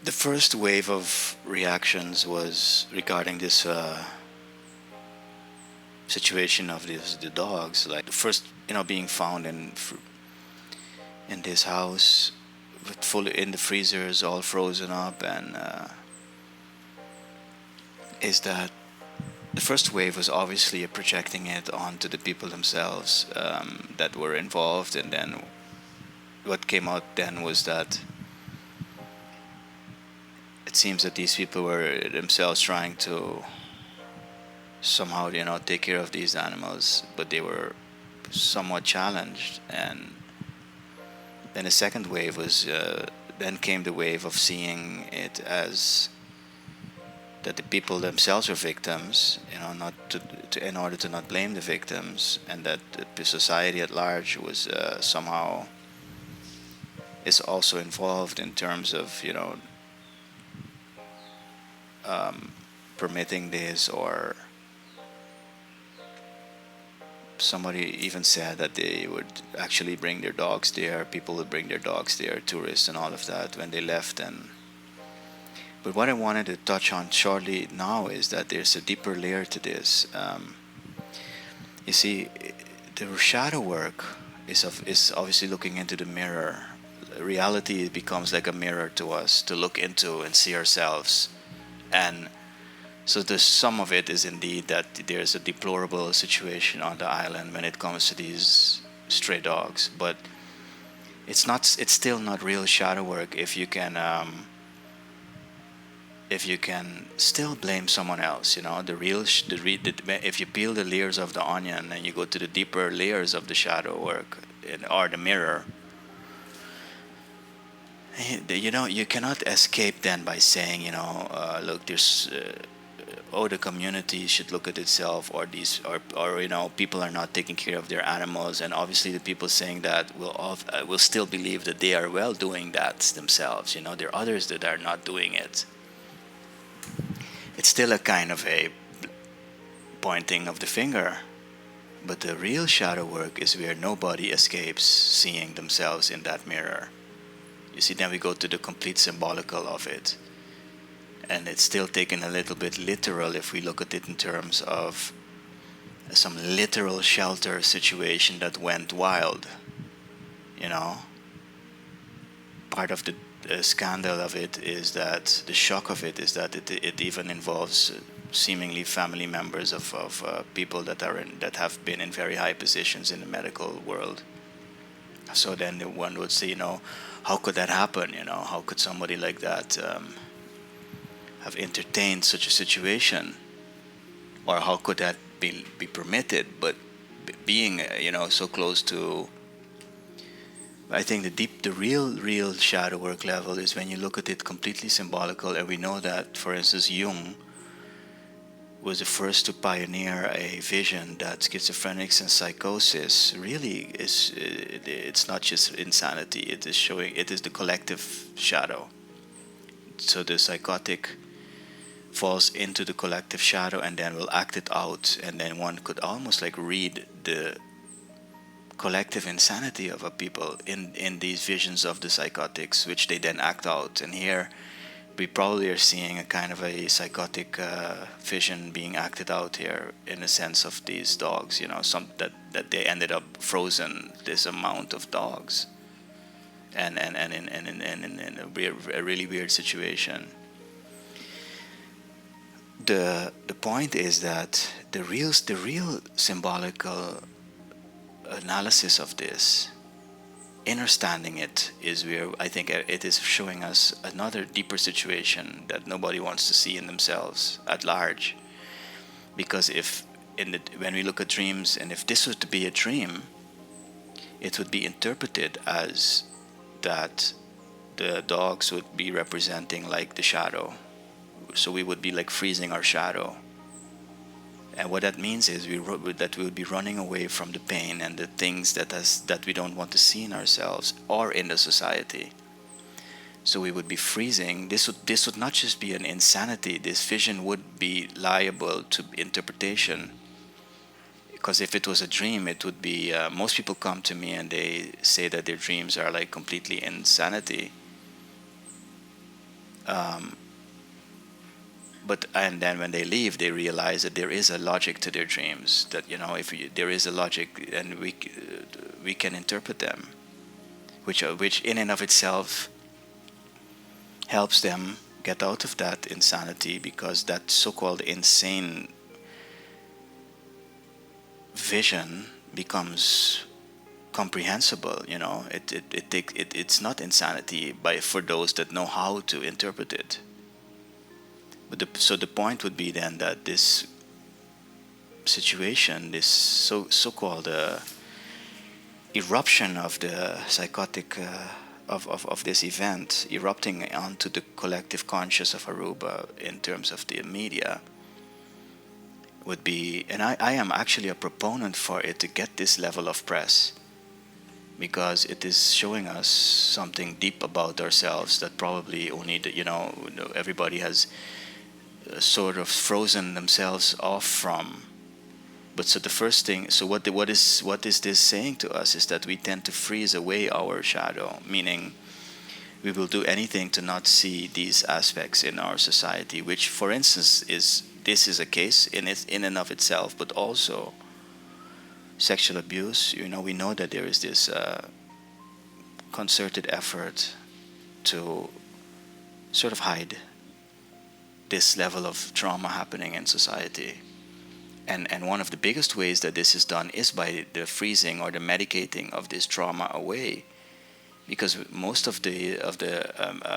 The first wave of reactions was regarding this situation of the dogs. Like the first, being found in this house, with fully in the freezers, all frozen up, and is that the first wave was obviously projecting it onto the people themselves that were involved, and then what came out then was that it seems that these people were themselves trying to somehow, take care of these animals, but they were somewhat challenged. And then the second wave was, then came the wave of seeing it as that the people themselves were victims, not in order to not blame the victims, and that the society at large was somehow is also involved in terms of, permitting this. Or somebody even said that they would actually bring their dogs there. People would bring their dogs there, tourists and all of that, when they left. And but what I wanted to touch on shortly now is that there's a deeper layer to this. You see, the shadow work is obviously looking into the mirror. Reality becomes like a mirror to us to look into and see ourselves. And so the sum of it is indeed that there's a deplorable situation on the island when it comes to these stray dogs. But it's not. It's still not real shadow work if you can still blame someone else. If you peel the layers of the onion and you go to the deeper layers of the shadow work or the mirror, you cannot escape then by saying, look, there's the community should look at itself, or these or people are not taking care of their animals. And obviously the people saying that will still believe that they are well doing that themselves. There are others that are not doing it. It's still a kind of a pointing of the finger. But the real shadow work is where nobody escapes seeing themselves in that mirror. You see, then we go to the complete symbolical of it. And it's still taken a little bit literal if we look at it in terms of some literal shelter situation that went wild. Part of the scandal of it is that the shock of it is that it even involves seemingly family members of people that have been in very high positions in the medical world. So then one would say, how could that happen? How could somebody like that have entertained such a situation, or how could that be permitted? But being so close to, I think the real shadow work level is when you look at it completely symbolical. And we know that, for instance, Jung was the first to pioneer a vision that schizophrenics and psychosis really is. It's not just insanity. It is the collective shadow. So the psychotic falls into the collective shadow and then will act it out, and then one could almost like read the collective insanity of a people in these visions of the psychotics, which they then act out. And here we probably are seeing a kind of a psychotic vision being acted out here, in a sense of these dogs. Some that they ended up frozen, this amount of dogs, and in a really weird situation. The point is that the real symbolical analysis of this, understanding it, is where I think it is showing us another deeper situation that nobody wants to see in themselves at large. Because when we look at dreams, and if this was to be a dream, it would be interpreted as that the dogs would be representing like the shadow. So we would be like freezing our shadow. And what that means is that we would be running away from the pain and the things that we don't want to see in ourselves or in the society. So we would be freezing. This would not just be an insanity. This vision would be liable to interpretation. Because if it was a dream, it would be. Most people come to me and they say that their dreams are like completely insanity. Um, and then when they leave, they realize that there is a logic to their dreams. That there is a logic, and we can interpret them, which in and of itself helps them get out of that insanity, because that so-called insane vision becomes comprehensible. It's not insanity for those that know how to interpret it. But so the point would be then that this situation, this so-called eruption of the psychotic of this event, erupting onto the collective conscious of Aruba in terms of the media, would be, and I am actually a proponent for it to get this level of press, because it is showing us something deep about ourselves that probably only everybody has sort of frozen themselves off from. But so the first thing, so what is this saying to us is that we tend to freeze away our shadow, meaning we will do anything to not see these aspects in our society, which, for instance, is a case in and of itself, but also sexual abuse. We know that there is this concerted effort to sort of hide this level of trauma happening in society. And one of the biggest ways that this is done is by the freezing or the medicating of this trauma away, because most of the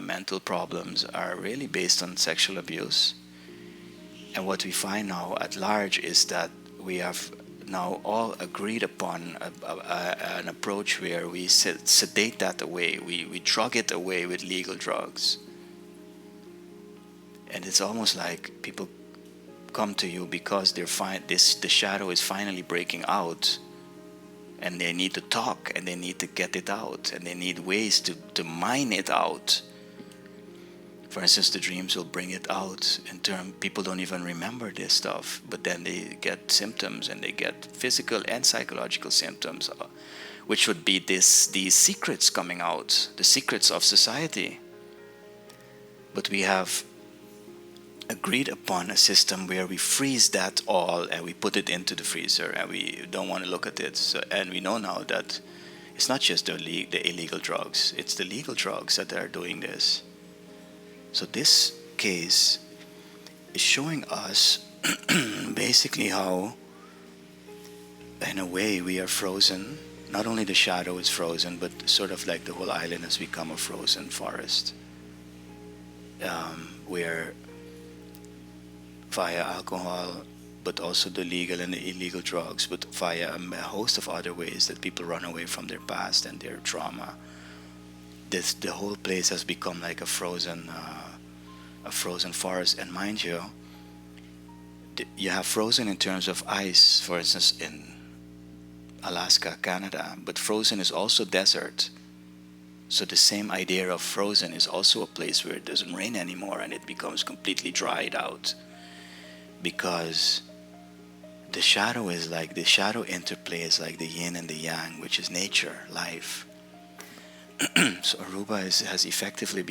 mental problems are really based on sexual abuse. And what we find now at large is that we have now all agreed upon an approach where we sedate that away, we drug it away with legal drugs. And it's almost like people come to you because the shadow is finally breaking out, and they need to talk, and they need to get it out, and they need ways to mine it out. For instance, the dreams will bring it out. People don't even remember this stuff, but then they get symptoms, and they get physical and psychological symptoms, which would be these secrets coming out, the secrets of society. But we have agreed upon a system where we freeze that all, and we put it into the freezer, and we don't want to look at it. And we know now that it's not just the illegal drugs, it's the legal drugs that are doing this. So this case is showing us basically how, in a way, we are frozen. Not only the shadow is frozen, but sort of like the whole island has become a frozen forest, where via alcohol, but also the legal and the illegal drugs, but via a host of other ways that people run away from their past and their trauma. The whole place has become like a frozen forest. And mind you, you have frozen in terms of ice, for instance, in Alaska, Canada, but frozen is also desert. So the same idea of frozen is also a place where it doesn't rain anymore, and it becomes completely dried out. Because the shadow interplay is like the yin and the yang, which is nature, life. So Aruba has effectively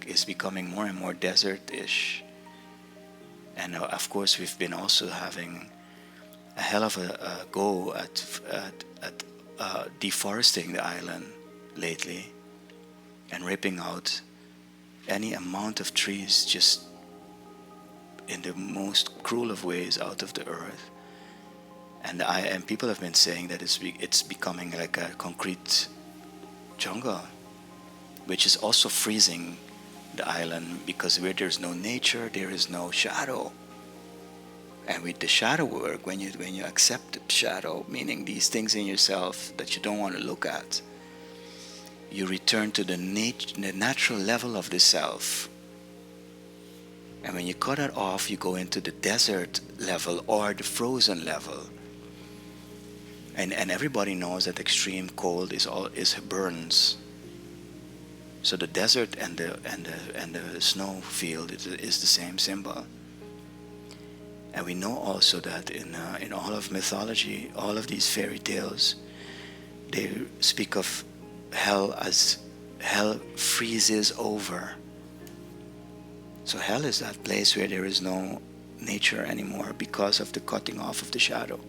is becoming more and more desert-ish. And of course, we've been also having a hell of a go at deforesting the island lately, and ripping out any amount of trees just in the most cruel of ways out of the earth. And people have been saying that it's becoming like a concrete jungle, which is also freezing the island, because where there's no nature, there is no shadow. And with the shadow work, when you accept the shadow, meaning these things in yourself that you don't want to look at, you return to the natural level of the self. And when you cut it off, you go into the desert level or the frozen level. And everybody knows that extreme cold is burns. So the desert and the snow field is the same symbol. And we know also that in all of mythology, all of these fairy tales, they speak of hell as hell freezes over. So hell is that place where there is no nature anymore because of the cutting off of the shadow,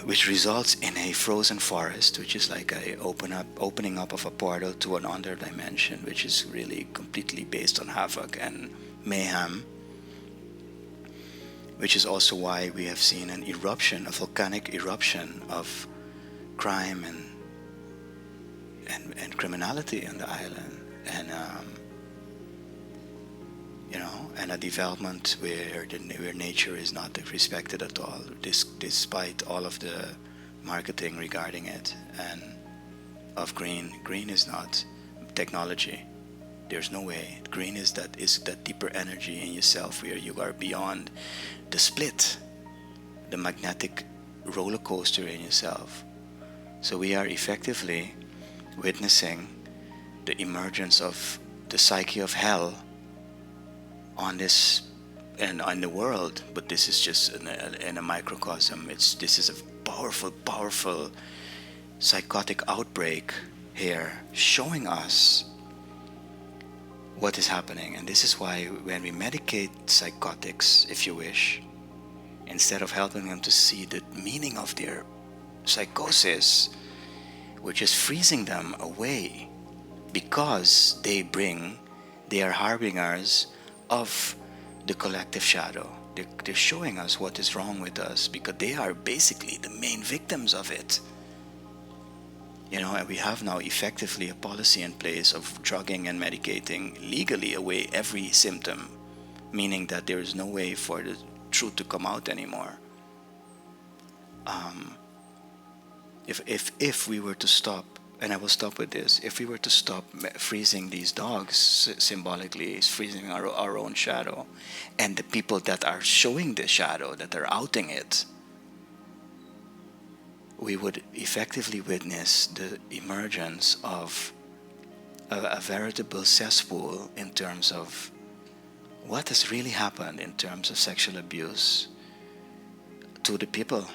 which results in a frozen forest, which is like a opening up of a portal to another dimension, which is really completely based on havoc and mayhem, which is also why we have seen an eruption, a volcanic eruption of crime and criminality on the island, and and a development where nature is not respected at all, despite all of the marketing regarding it and of green. Green is not technology. There's no way. Green is that deeper energy in yourself where you are beyond the split, the magnetic roller coaster in yourself. So we are effectively witnessing the emergence of the psyche of hell on this and on the world, but this is just in a microcosm. This is a powerful psychotic outbreak here, showing us what is happening. And this is why when we medicate psychotics, if you wish, instead of helping them to see the meaning of their psychosis, we're just freezing them away, because they are harbingers of the collective shadow. They're showing us what is wrong with us, because they are basically the main victims of it. And we have now effectively a policy in place of drugging and medicating legally away every symptom, meaning that there is no way for the truth to come out anymore. If we were to stop, and I will stop with this, if we were to stop freezing these dogs symbolically, freezing our own shadow, and the people that are showing the shadow, that are outing it, we would effectively witness the emergence of a veritable cesspool in terms of what has really happened in terms of sexual abuse to the people.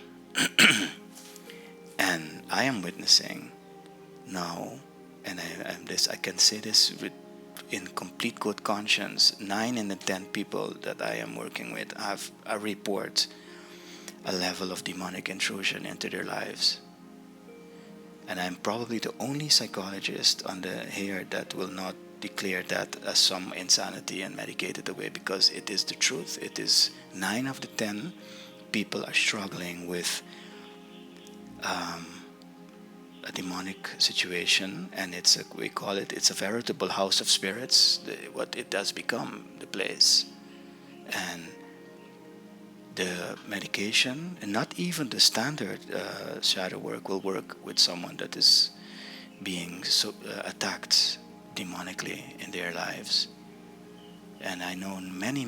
And I am witnessing now, and I can say this in complete good conscience, 9 in the 10 people that I am working with have a report a level of demonic intrusion into their lives. And I'm probably the only psychologist on the here that will not declare that as some insanity and medicate it away, because it is the truth. It is 9 of the 10 people are struggling with a demonic situation, and it's a veritable house of spirits, what it does become, the place. And the medication, and not even the standard shadow work, will work with someone that is being attacked demonically in their lives. And I know many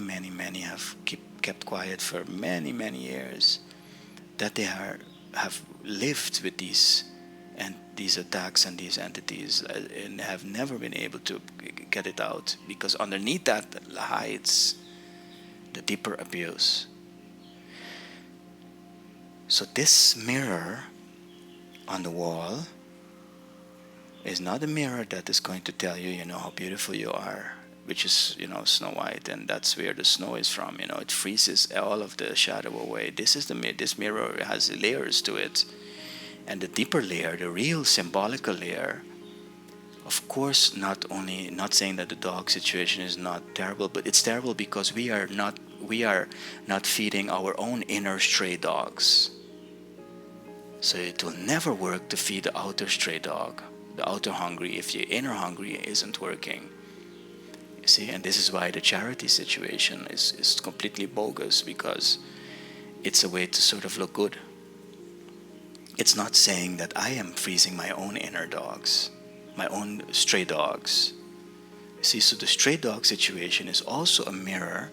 have kept quiet for many years, that they have lived with these attacks and these entities, and have never been able to get it out, because underneath that hides the deeper abuse. So this mirror on the wall is not a mirror that is going to tell you, how beautiful you are, which is, Snow White, and that's where the snow is from. It freezes all of the shadow away. This mirror has layers to it, and the deeper layer, the real symbolical layer. Of course, not saying that the dog situation is not terrible, but it's terrible because we are not feeding our own inner stray dogs. So it will never work to feed the outer stray dog, the outer hungry, if your inner hungry isn't working. You see, and this is why the charity situation is completely bogus, because it's a way to sort of look good. It's not saying that I am freezing my own inner dogs, my own stray dogs. You see, so the stray dog situation is also a mirror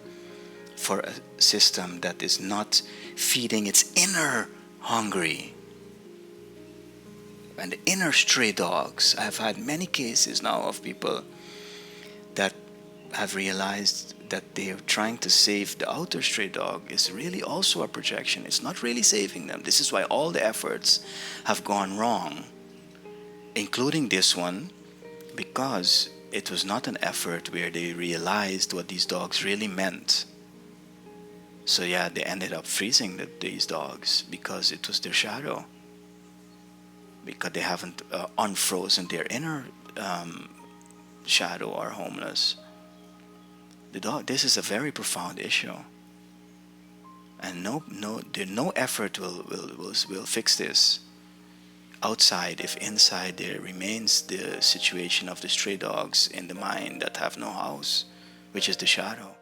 for a system that is not feeding its inner hungry. And the inner stray dogs, I've had many cases now of people that have realized that they are trying to save the outer stray dog is really also a projection. It's not really saving them. This is why all the efforts have gone wrong, including this one, because it was not an effort where they realized what these dogs really meant. So yeah, they ended up freezing these dogs because it was their shadow. Because they haven't unfrozen their inner shadow or homeless. This is a very profound issue. And no effort will fix this outside if inside there remains the situation of the stray dogs in the mind that have no house, which is the shadow.